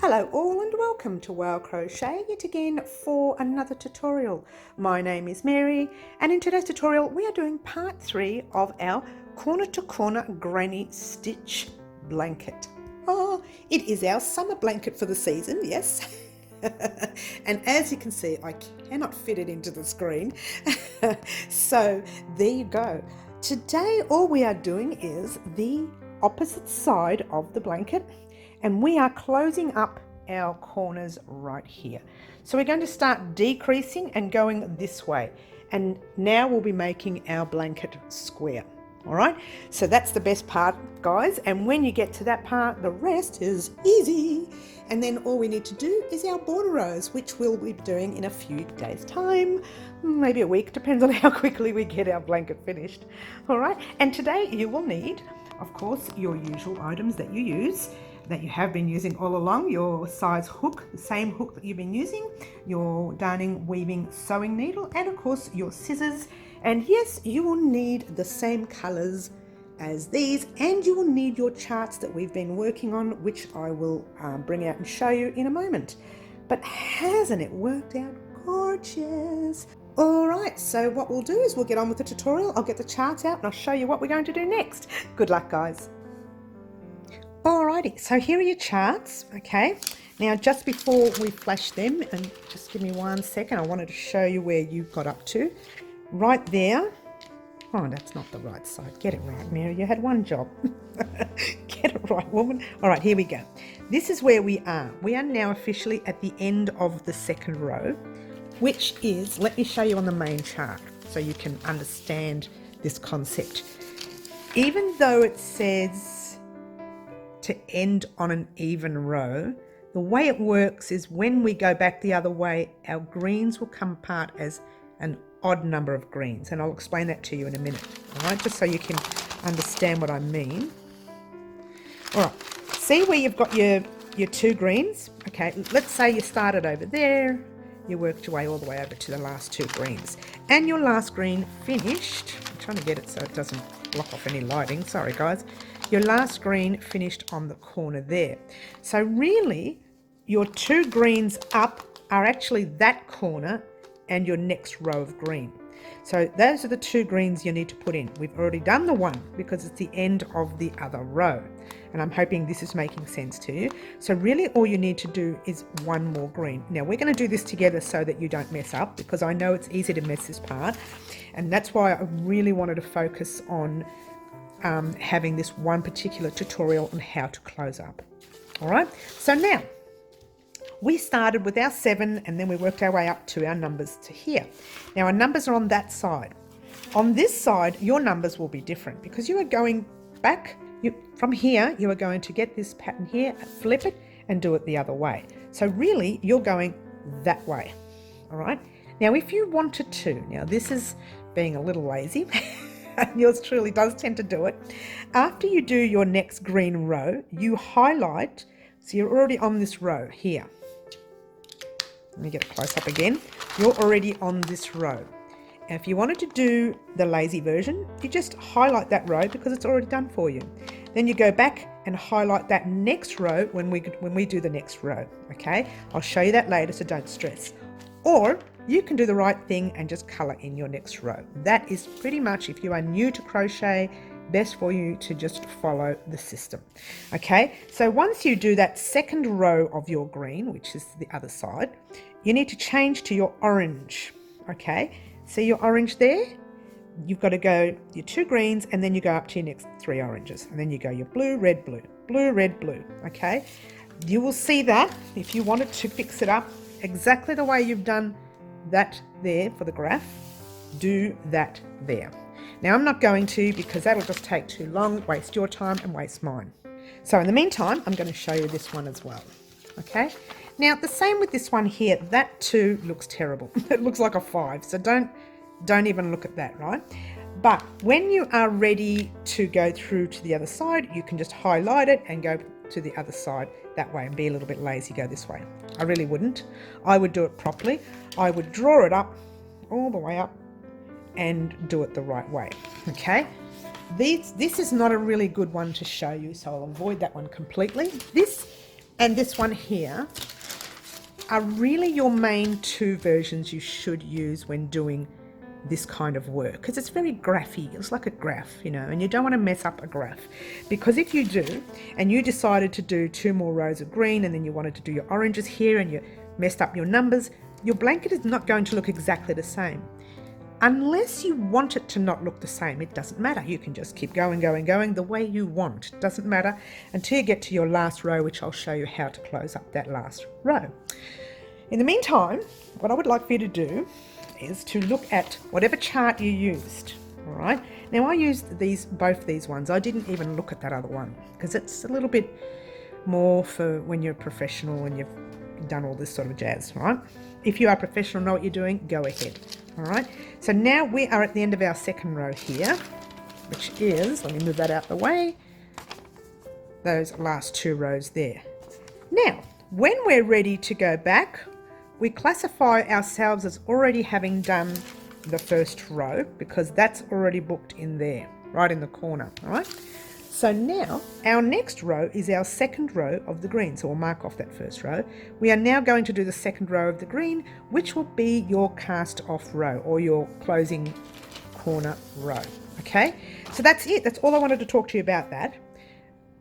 Hello all and welcome to Wow Crochet yet again for another tutorial. My name is Mary and in today's tutorial we are doing part 3 of our corner to corner granny stitch blanket. Oh, it is our summer blanket for the season, yes. And as you can see, I cannot fit it into the screen. So there you go. Today all we are doing is the opposite side of the blanket, and we are closing up our corners right here. So we're going to start decreasing and going this way, and now we'll be making our blanket square. All right, so that's the best part, guys, and when you get to that part, the rest is easy. And then all we need to do is our border rows, which we'll be doing in a few days time, maybe a week, depends on how quickly we get our blanket finished. All right, and today you will need, of course, your usual items that you use, that you have been using all along: your size hook, the same hook that you've been using, your darning, weaving, sewing needle, and of course your scissors. And yes, you will need the same colors as these, and you will need your charts that we've been working on, which I will bring out and show you in a moment. But hasn't it worked out gorgeous? All right, so what we'll do is we'll get on with the tutorial. I'll get the charts out and I'll show you what we're going to do next. Good luck, guys. Alrighty, so here are your charts, okay? Now, just before we flash them, and just give me 1 second, I wanted to show you where you got up to. Right there. Oh, that's not the right side. Get it right, Mary. You had one job. Get it right, woman. All right, here we go. This is where we are. We are now officially at the end of the second row, which is, let me show you on the main chart so you can understand this concept. Even though it says to end on an even row, the way it works is when we go back the other way, our greens will come apart as an odd number of greens, and I'll explain that to you in a minute, all right, just so you can understand what I mean. All right, see where you've got your 2 greens? Okay, let's say you started over there, you worked your way all the way over to the last 2 greens, and your last green finished. I'm trying to get it so it doesn't block off any lighting, sorry guys. Your last green finished on the corner there. So really, your 2 greens up are actually that corner and your next row of green. So those are the 2 greens you need to put in. We've already done the one because it's the end of the other row, and I'm hoping this is making sense to you. So really all you need to do is 1 more green. Now we're going to do this together so that you don't mess up, because I know it's easy to mess this part, and that's why I really wanted to focus on having this one particular tutorial on how to close up. All right, so now we started with our 7 and then we worked our way up to our numbers to here. Now our numbers are on that side. On this side, your numbers will be different because you are going back. From here, you are going to get this pattern here, flip it and do it the other way. So really you're going that way. All right. Now if you wanted to, now this is being a little lazy, yours truly does tend to do it. After you do your next green row, you highlight, so you're already on this row here. Let me get a close up again. You're already on this row. And if you wanted to do the lazy version, you just highlight that row because it's already done for you. Then you go back and highlight that next row when we do the next row, okay? I'll show you that later, so don't stress. Or you can do the right thing and just colour in your next row. That is pretty much, if you are new to crochet, best for you to just follow the system. Okay, so once you do that second row of your green, which is the other side, you need to change to your orange. Okay, see your orange there? You've got to go your 2 greens and then you go up to your next 3 oranges, and then you go your blue, red, blue, blue, red, blue. Okay, you will see that if you wanted to fix it up exactly the way you've done that there for the graph, do that there. Now I'm not going to, because that'll just take too long, waste your time and waste mine. So in the meantime, I'm going to show you this one as well. Okay, now the same with this one here. That too looks terrible. It looks like a 5, so don't even look at that, right? But when you are ready to go through to the other side, you can just highlight it and go to the other side that way and be a little bit lazy, go this way. I really wouldn't. I would do it properly. I would draw it up all the way up and do it the right way. Okay, this is not a really good one to show you, so I'll avoid that one completely. This and this one here are really your main two versions you should use when doing this kind of work, because it's very graphy. It's like a graph, you know, and you don't want to mess up a graph, because if you do, and you decided to do 2 more rows of green and then you wanted to do your oranges here and you messed up your numbers, your blanket is not going to look exactly the same. Unless you want it to not look the same, it doesn't matter. You can just keep going the way you want. It doesn't matter until you get to your last row, which I'll show you how to close up that last row. In the meantime, what I would like for you to do is to look at whatever chart you used. All right. Now I used both these ones. I didn't even look at that other one because it's a little bit more for when you're a professional and you've done all this sort of jazz, right? If you are professional, know what you're doing, go ahead. All right. So now we are at the end of our second row here, which is, let me move that out the way, those last 2 rows there. Now, when we're ready to go back, we classify ourselves as already having done the first row because that's already booked in there, right in the corner, all right? So now our next row is our second row of the green. So we'll mark off that first row. We are now going to do the second row of the green, which will be your cast off row or your closing corner row, okay? So that's it. That's all I wanted to talk to you about that.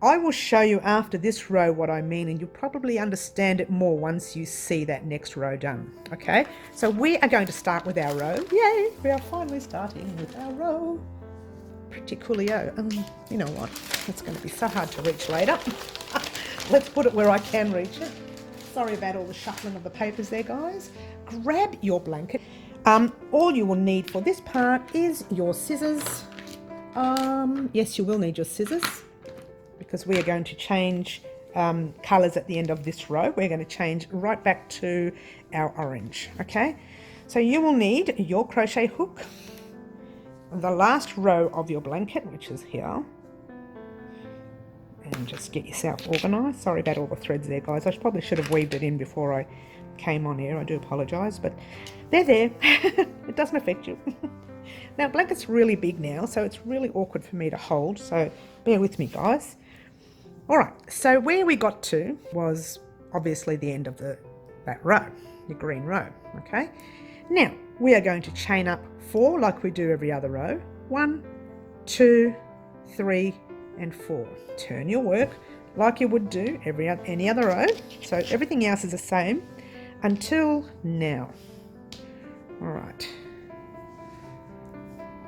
I will show you after this row what I mean, and you'll probably understand it more once you see that next row done, okay? So we are going to start with our row. Yay, we are finally starting with our row. Pretty coolio. You know what? It's going to be so hard to reach later. Let's put it where I can reach it. Sorry about all the shuffling of the papers there, guys. Grab your blanket. All you will need for this part is your scissors. Yes, you will need your scissors, because we are going to change colours at the end of this row. We're going to change right back to our orange, okay? So you will need your crochet hook, the last row of your blanket, which is here, and just get yourself organised. Sorry about all the threads there, guys. I probably should have weaved it in before I came on here. I do apologise, but they're there. It doesn't affect you. Now, blanket's really big now, so it's really awkward for me to hold, so bear with me, guys. All right, so where we got to was obviously the end of that row, the green row, okay? Now, we are going to chain up 4 like we do every other row. 1, 2, 3, and 4. Turn your work like you would do any other row. So everything else is the same until now. All right.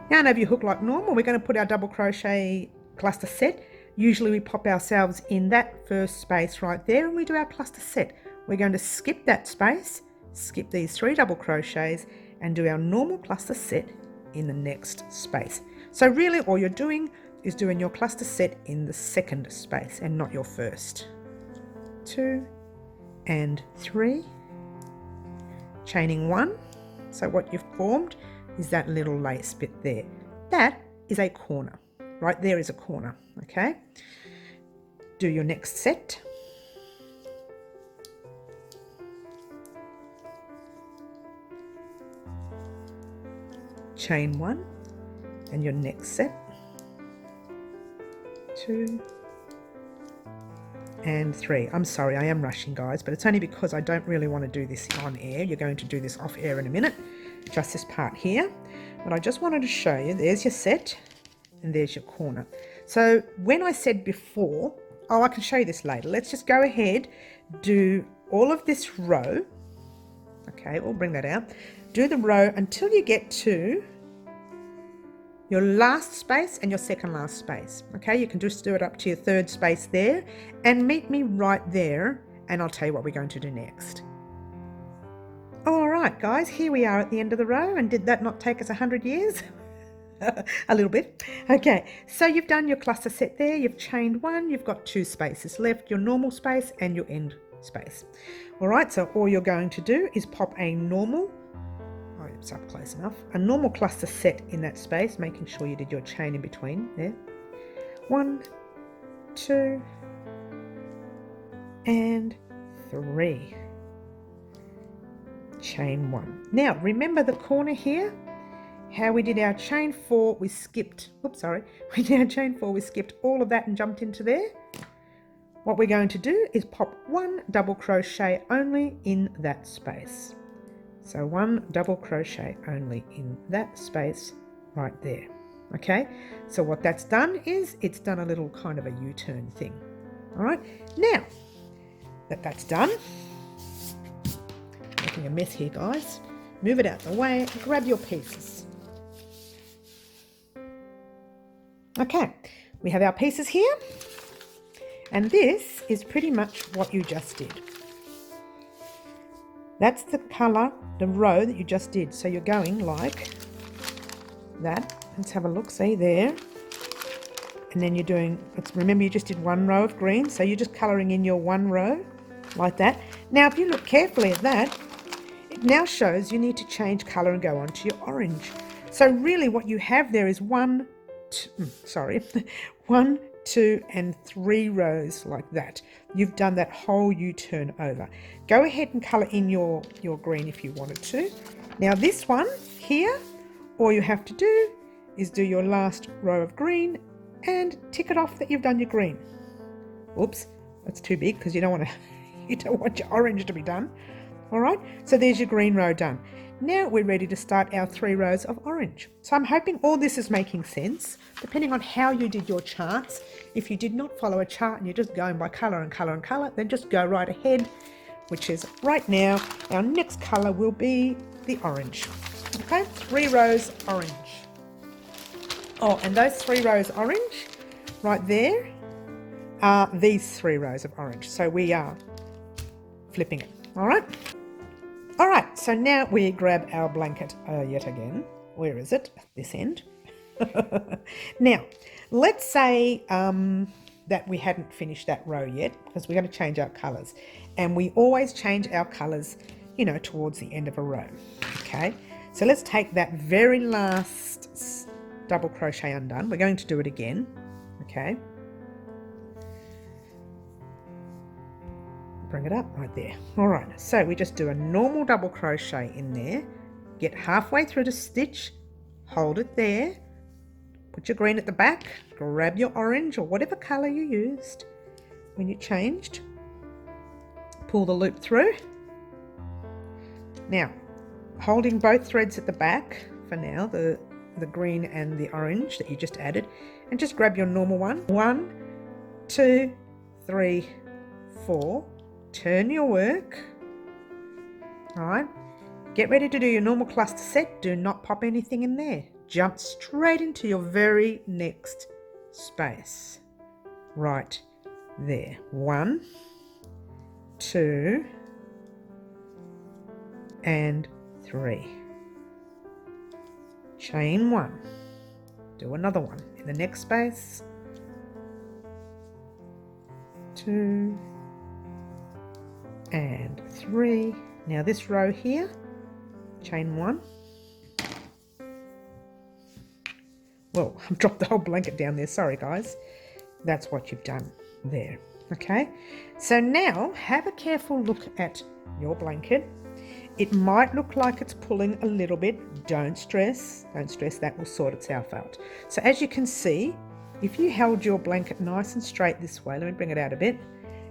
Yarn over your hook like normal. We're going to put our double crochet cluster set. Usually we pop ourselves in that first space right there and we do our cluster set. We're going to skip that space, skip these 3 double crochets and do our normal cluster set in the next space. So really all you're doing is doing your cluster set in the second space and not your first. 2 and 3, chaining 1. So what you've formed is that little lace bit there. That is a corner. Right there is a corner, okay? Do your next set. Chain 1 and your next set. 2 and 3. I'm sorry, I am rushing, guys, but it's only because I don't really want to do this on air. You're going to do this off air in a minute, just this part here. But I just wanted to show you, there's your set and there's your corner. So when I said before, oh, I can show you this later. Let's just go ahead, do all of this row. Okay, we'll bring that out. Do the row until you get to your last space and your second last space. Okay, you can just do it up to your third space there and meet me right there and I'll tell you what we're going to do next. All right, guys, here we are at the end of the row, and did that not take us 100 years? A little bit. Okay, so you've done your cluster set there, you've chained 1, you've got 2 spaces left, your normal space and your end space. All right, so all you're going to do is pop a normal, oh, it's up close enough, a normal cluster set in that space, making sure you did your chain in between there. 1, 2, and 3. Chain 1. Now remember the corner here, how we did our chain 4, we skipped, oops, sorry, we did our chain 4, we skipped all of that and jumped into there. what we're going to do is pop 1 double crochet only in that space. So 1 double crochet only in that space right there. Okay, so what that's done is it's done a little kind of a U-turn thing. All right, now that that's done, making a mess here, guys, move it out the way, grab your pieces. Okay, we have our pieces here, and this is pretty much what you just did. That's the colour, the row that you just did. So you're going like that. Let's have a look, see there. And then you're doing, remember you just did 1 row of green, so you're just colouring in your 1 row like that. Now if you look carefully at that, it now shows you need to change colour and go on to your orange. So really what you have there is 1, 2 and 3 rows like that. You've done that whole U-turn over. Go ahead and colour in your green if you wanted to. Now this one here, all you have to do is do your last row of green and tick it off that you've done your green. Oops, that's too big because you don't want your orange to be done. All right, so there's your green row done. Now we're ready to start our 3 rows of orange. So I'm hoping all this is making sense, depending on how you did your charts. If you did not follow a chart and you're just going by colour and colour and colour, then just go right ahead, which is right now. Our next colour will be the orange. Okay, 3 rows orange. Oh, and those 3 rows orange right there are these 3 rows of orange. So we are flipping it, all right? All right, so now we grab our blanket yet again. Where is it? This end. Now, let's say that we hadn't finished that row yet because we're going to change our colours. And we always change our colours, you know, towards the end of a row. Okay, so let's take that very last double crochet undone. We're going to do it again. Okay. Bring it up right there. All right, so we just do a normal double crochet in there, get halfway through the stitch, hold it there, put your green at the back, grab your orange or whatever colour you used when you changed, pull the loop through. Now, holding both threads at the back for now, the green and the orange that you just added, and just grab your normal one. 1, 2, 3, 4. Turn your work. All right, get ready to do your normal cluster set. Do not pop anything in there. Jump straight into your very next space right there. 1, 2 and 3. Chain 1. Do another one in the next space. 2 and 3. Now this row here, chain 1. Well, I've dropped the whole blanket down there, sorry guys. That's what you've done there. Okay, so now have a careful look at your blanket. It might look like it's pulling a little bit. Don't stress, that will sort itself out. So as you can see, if you held your blanket nice and straight this way, let me bring it out a bit,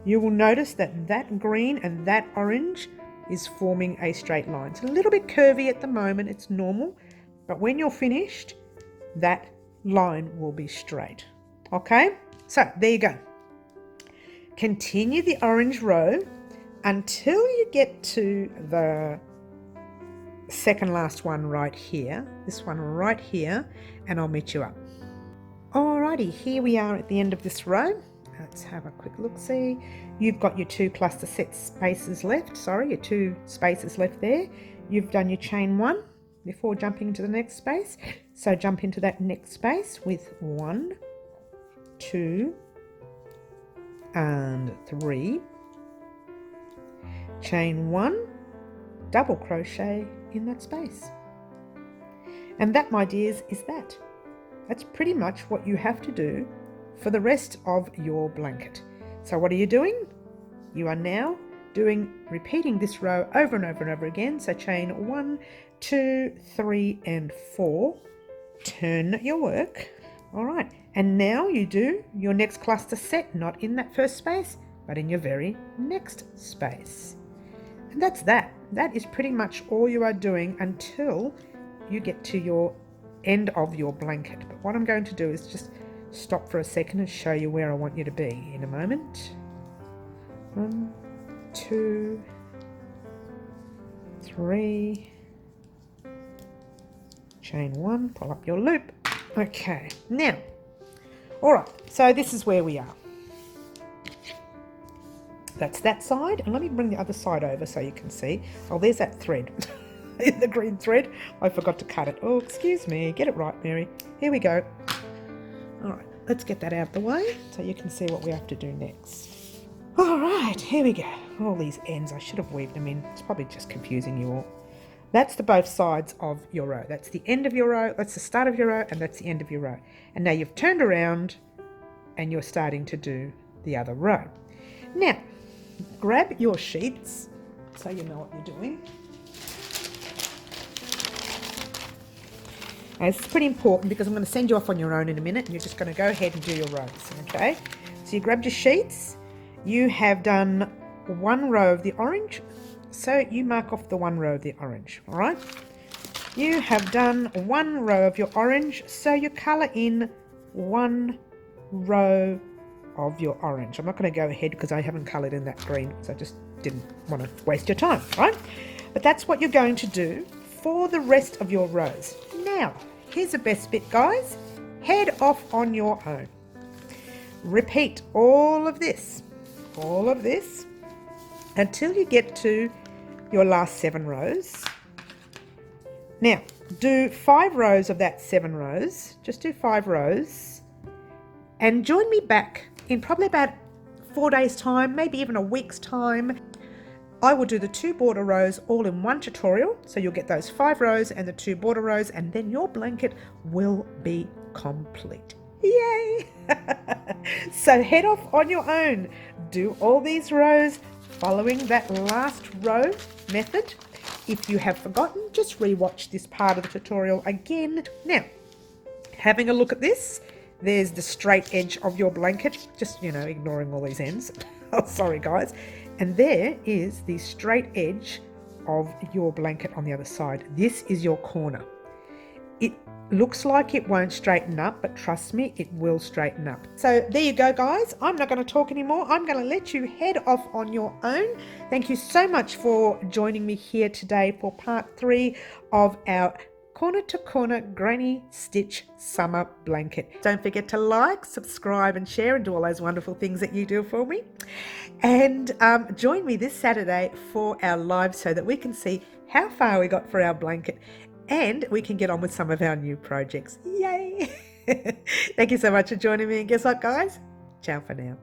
you will notice that that green and that orange is forming a straight line. It's a little bit curvy at the moment, it's normal, but when you're finished, that line will be straight. Okay, so there you go. Continue the orange row until you get to the second last one right here, this one right here, and I'll meet you up. Alrighty, here we are at the end of this row. Let's have a quick look. See, you've got your 2 cluster set spaces left. Sorry, your 2 spaces left there. You've done your chain 1 before jumping into the next space. So jump into that next space with 1, 2 and 3. Chain 1, double crochet in that space. And that, my dears, is that. That's pretty much what you have to do for the rest of your blanket. So what are you doing? You are now repeating this row over and over and over again. So chain 1, 2, 3 and 4. Turn your work. All right, and now you do your next cluster set, not in that first space, but in your very next space. And that's that. That is pretty much all you are doing until you get to your end of your blanket. But what I'm going to do is just stop for a second and show you where I want you to be in a moment. 1, 2, 3, chain 1, pull up your loop. Okay, now, all right, so this is where we are. That's that side, and let me bring the other side over so you can see. Oh, there's that thread, the green thread. I forgot to cut it. Oh, excuse me. Get it right, Mary. Here we go. All right, let's get that out of the way so you can see what we have to do next. All right, here we go. All these ends, I should have weaved them in. It's probably just confusing you all. That's the both sides of your row. That's the end of your row, that's the start of your row, and that's the end of your row. And now you've turned around and you're starting to do the other row. Now, grab your sheets so you know what you're doing. And it's pretty important because I'm going to send you off on your own in a minute and you're just going to go ahead and do your rows, okay? So you grabbed your sheets, you have done one row of the orange, so you mark off the one row of the orange, all right? You have done one row of your orange, so you colour in one row of your orange. I'm not going to go ahead because I haven't coloured in that green because I just didn't want to waste your time, right? But that's what you're going to do for the rest of your rows. Now, here's the best bit, guys. Head off on your own. Repeat all of this until you get to your last 7 rows. Now, do 5 rows of that 7 rows. Just do 5 rows and join me back in probably about 4 days' time, maybe even a week's time. I will do the 2 border rows all in one tutorial, so you'll get those 5 rows and the 2 border rows, and then your blanket will be complete. Yay! So head off on your own. Do all these rows following that last row method. If you have forgotten, just rewatch this part of the tutorial again. Now, having a look at this, there's the straight edge of your blanket, just, you know, ignoring all these ends. Oh, sorry guys. And there is the straight edge of your blanket on the other side. This is your corner. It looks like it won't straighten up, but trust me, it will straighten up. So there you go, guys. I'm not going to talk anymore. I'm going to let you head off on your own. Thank you so much for joining me here today for part 3 of our corner to corner granny stitch summer blanket. Don't forget to like, subscribe and share and do all those wonderful things that you do for me. And join me this Saturday for our live so that we can see how far we got for our blanket and we can get on with some of our new projects. Yay! Thank you so much for joining me, and guess what, guys? Ciao for now.